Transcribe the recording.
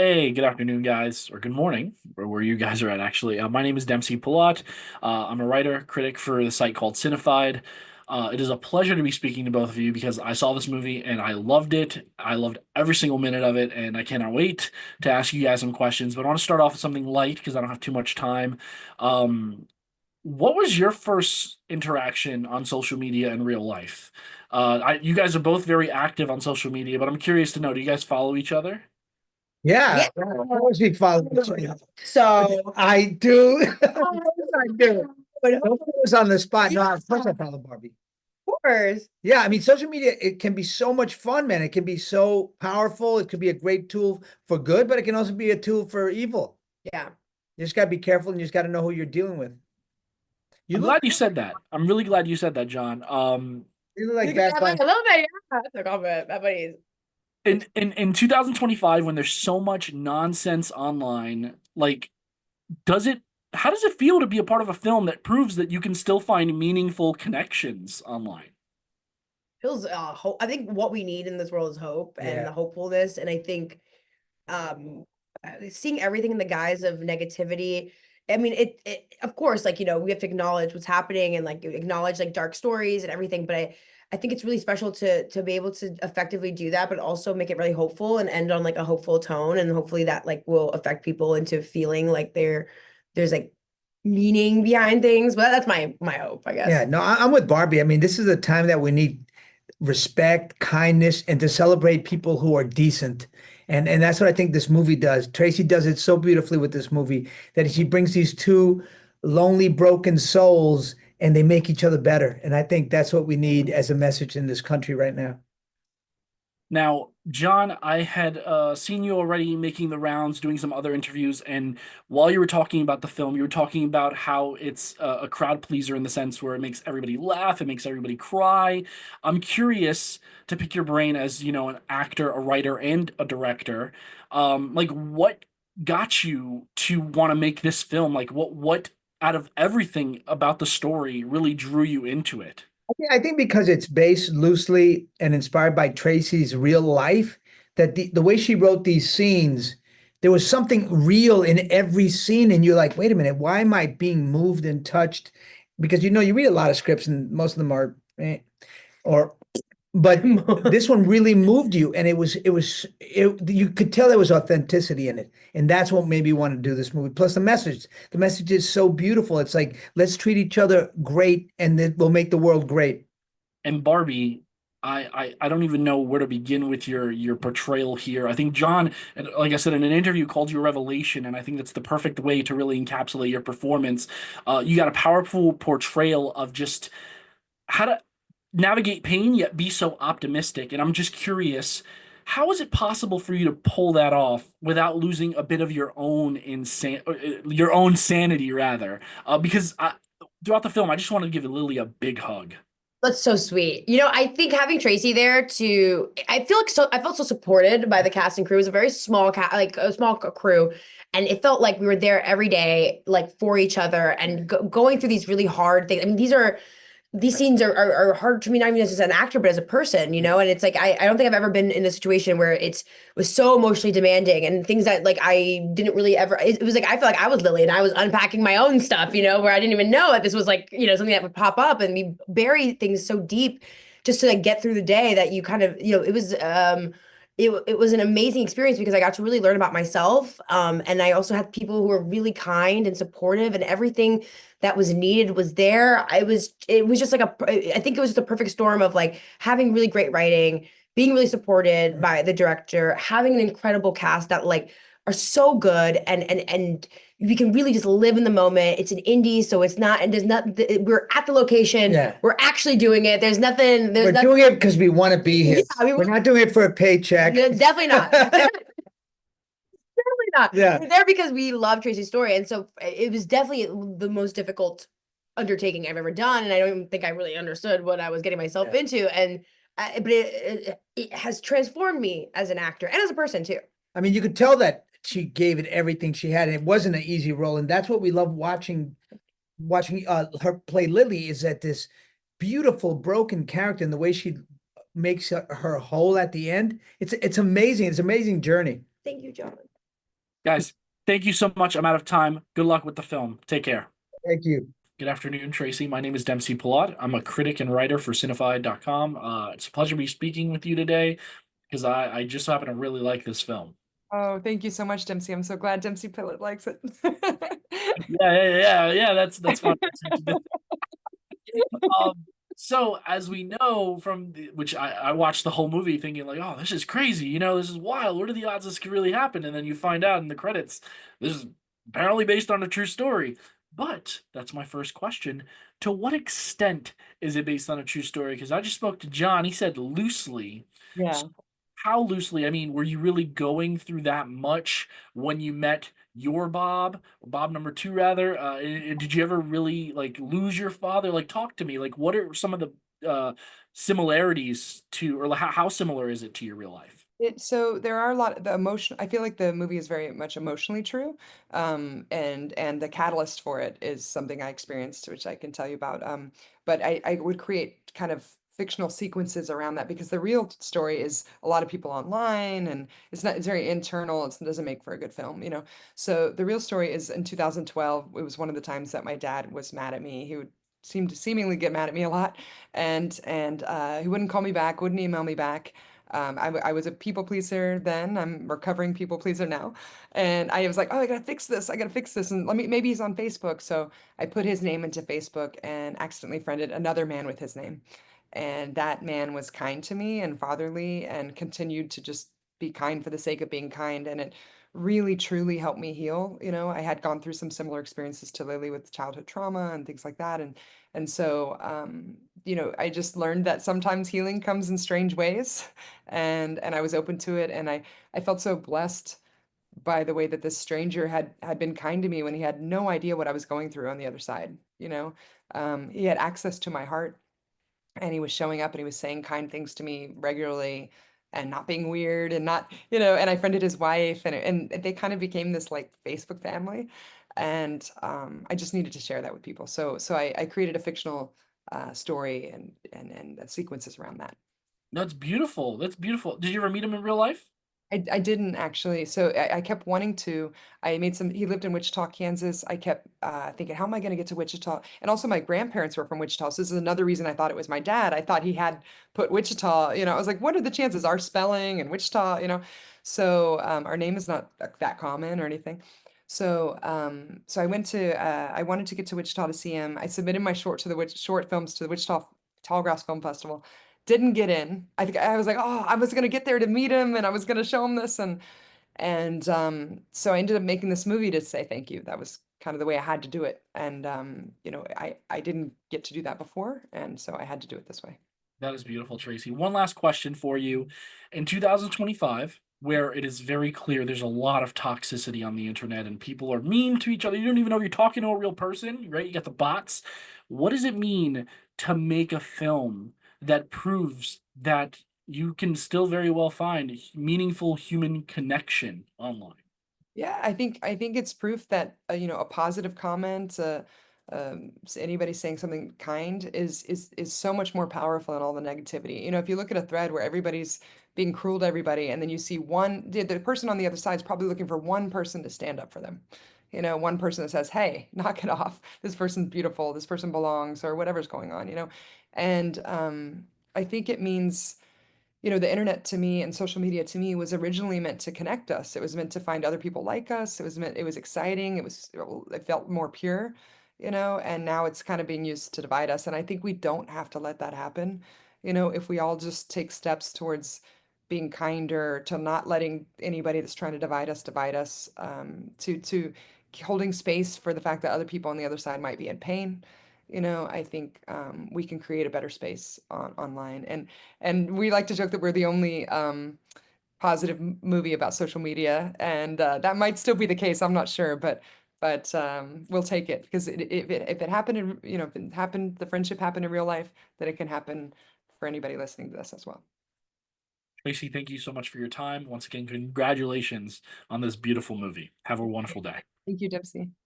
Hey, good afternoon, guys, or good morning, or where you guys are at, actually. My name is Dempsey Pilat. I'm a writer, critic for the site called Cinefied. It is a pleasure to be speaking to both of you because I saw this movie and I loved it. I loved every single minute of it, and I cannot wait to ask you guys some questions. But I want to start off with something light because I don't have too much time. Um, what was your first interaction on social media in real life? You guys are both very active on social media, but I'm curious to know, do you guys follow each other? Yeah, Yeah. of course we follow each other. So, I do. I do. but Don't put us on the spot. No, of course I follow Barbie. of course, Yeah, I mean, social media, it can be so much fun, man. It can be so powerful. It could be a great tool for good, but it can also be a tool for evil. yeah. You just got to be careful and you just got to know who you're dealing with. You I'm look, glad you said that. I'm really glad you said that, John. you look like Bad A Bunny. little bit, yeah. That's a compliment. That buddy In 2025, when there's so much nonsense online, like, does it, how does it feel to be a part of a film that proves that you can still find meaningful connections online? feels hope. I think what we need in this world is hope and Yeah. the hopefulness. And I think um seeing everything in the guise of negativity. I mean, it of course, like, we have to acknowledge what's happening and like acknowledge like dark stories and everything. But I think it's really special to be able to effectively do that, but also make it really hopeful and end on like a hopeful tone. And hopefully that like will affect people into feeling like there's like meaning behind things. But that's my hope, I Yeah, guess. no, I'm with Barbie. I mean, this is a time that we need respect, kindness, and to celebrate people who are decent. And that's what I think this movie does. Tracy does it so beautifully with this movie that she brings these two lonely, broken souls and they make each other better. And I think that's what we need as a message in this country right now. Now, John, I had seen you already making the rounds, doing some other interviews, and while you were talking about the film, you were talking about how it's a crowd pleaser in the sense where it makes everybody laugh, it makes everybody cry. I'm curious to pick your brain as, an actor, a writer, and a director. Like, what got you to want to make this film? Like, what out of everything about the story really drew you into it? I think because it's based loosely and inspired by Tracy's real life, that the way she wrote these scenes, there was something real in every scene. And you're like, wait a minute, why am I being moved and touched? Because you read a lot of scripts and most of them are, or but this one really moved you and you could tell there was authenticity in it, and that's what made me want to do this movie. Plus the message is so beautiful. It's like, let's treat each other great and it will make the world great. And Barbie, I don't even know where to begin with your portrayal here. I think John, like I said in an interview, called you a revelation, and I think that's the perfect way to really encapsulate your performance. You got a powerful portrayal of just how to navigate pain yet be so optimistic. And I'm just curious, how is it possible for you to pull that off without losing a bit of your own sanity, rather? Because throughout the film, I just wanted to give Lily a big hug. That's so sweet. I think having Tracy there I felt so supported by the cast and crew. It was a very small like a small crew. And it felt like we were there every day, like for each other and going through these really hard things. I mean, these scenes are hard to me, not even as an actor, but as a person, and it's like I don't think I've ever been in a situation where it was so emotionally demanding and things that like I didn't really ever it was like I felt like I was Lily and I was unpacking my own stuff, where I didn't even know that this was like, something that would pop up and we bury things so deep just to like get through the day that you kind of, it was an amazing experience because I got to really learn about myself. And I also had people who were really kind and supportive and everything that was needed was there. It was just like I think it was just a perfect storm of like having really great writing, being really supported by the director, having an incredible cast that like are so good and we can really just live in the moment. It's an indie, so it's not, and there's not, we're at the location, Yeah. we're actually doing it. There's We're nothing. doing it because we want to be here. Yeah, I mean, We're not doing it for a paycheck. definitely not. Not. Yeah. We're there because we love Tracy's story. And so it was definitely the most difficult undertaking I've ever done. And I don't even think I really understood what I was getting myself Yeah. into. And but it has transformed me as an actor and as a person too. I mean, you could tell that she gave it everything she had, and it wasn't an easy role. And that's what we love watching her play Lily, is that this beautiful broken character and the way she makes her whole at the end. It's amazing. It's an amazing journey. Thank you, John. Guys, thank you so much. I'm out of time. Good luck with the film. Take care. Thank you. Good afternoon, Tracy. My name is Dempsey Pilot. I'm a critic and writer for Cinefied.com. It's a pleasure to be speaking with you today because I just happen to really like this film. Oh, thank you so much, Dempsey. I'm so glad Dempsey Pilot likes it. Yeah. That's fun. Um, so as we know from which I watched the whole movie thinking like, oh, this is crazy. This is wild. What are the odds this could really happen? And then you find out in the credits, this is apparently based on a true story. But that's my first question. To what extent is it based on a true story? Because I just spoke to John. He said loosely. Yeah. How loosely? I mean, were you really going through that much when you met your Bob, or Bob number two rather? Did you ever really like lose your father? Like, talk to me. Like, what are some of the similarities to, or how similar is it to your real life? So there are a lot of the emotion. I feel like the movie is very much emotionally true, and the catalyst for it is something I experienced, which I can tell you about. But I would create kind of fictional sequences around that because the real story is a lot of people online, and it's very internal. It doesn't make for a good film, you know. So the real story is in 2012. It was one of the times that my dad was mad at me. He would seem to seemingly get mad at me a lot, and he wouldn't call me back, wouldn't email me back. I was a people pleaser then. I'm recovering people pleaser now. And I was like, oh, I gotta fix this. I gotta fix this. And maybe he's on Facebook. So I put his name into Facebook and accidentally friended another man with his name. And that man was kind to me and fatherly and continued to just be kind for the sake of being kind. And it really, truly helped me heal. You know, I had gone through some similar experiences to Lily with childhood trauma and things like that. And so, you know, I just learned that sometimes healing comes in strange ways, and I was open to it, and I felt so blessed by the way that this stranger had been kind to me when he had no idea what I was going through on the other side. You know, he had access to my heart, and he was showing up and he was saying kind things to me regularly and not being weird and not, you know, and I friended his wife, and they kind of became this like Facebook family. And I just needed to share that with people. So I created a fictional story and sequences around that. That's beautiful. That's beautiful. Did you ever meet him in real life? I didn't actually. So I kept wanting to. I made some, he lived in Wichita, Kansas. I kept thinking, how am I going to get to Wichita? And also my grandparents were from Wichita. So this is another reason I thought it was my dad. I thought he had put Wichita, you know, I was like, what are the chances? Our spelling and Wichita, you know? So our name is not that common or anything. So I went to, I wanted to get to Wichita to see him. I submitted my short films to the Wichita Tallgrass Film Festival. Didn't get in. I think I was like, oh, I was gonna get there to meet him and I was gonna show him this, and so I ended up making this movie to say thank you. That was kind of the way I had to do it. And you know, I didn't get to do that before, and so I had to do it this way. That is beautiful, Tracy. One last question for you. In 2025, where it is very clear there's a lot of toxicity on the internet and people are mean to each other, you don't even know if you're talking to a real person, right? You got the bots. What does it mean to make a film that proves that you can still very well find meaningful human connection online? Yeah, I think it's proof that you know, a positive comment, anybody saying something kind is so much more powerful than all the negativity. You know, if you look at a thread where everybody's being cruel to everybody, and then you see the person on the other side is probably looking for one person to stand up for them. You know, one person that says, "Hey, knock it off. This person's beautiful. This person belongs," or whatever's going on. You know, and I think it means, you know, the internet to me and social media to me was originally meant to connect us. It was meant to find other people like us. It was exciting. It felt more pure, you know, and now it's kind of being used to divide us. And I think we don't have to let that happen. You know, if we all just take steps towards being kinder, to not letting anybody that's trying to divide us, to holding space for the fact that other people on the other side might be in pain. You know, I think we can create a better space online. And we like to joke that we're the only positive movie about social media, and that might still be the case. I'm not sure, but we'll take it because if it happened in, you know, if it happened, the friendship happened in real life, then it can happen for anybody listening to this as well. Tracy, thank you so much for your time. Once again, congratulations on this beautiful movie. Have a wonderful day. Thank you, Dempsey.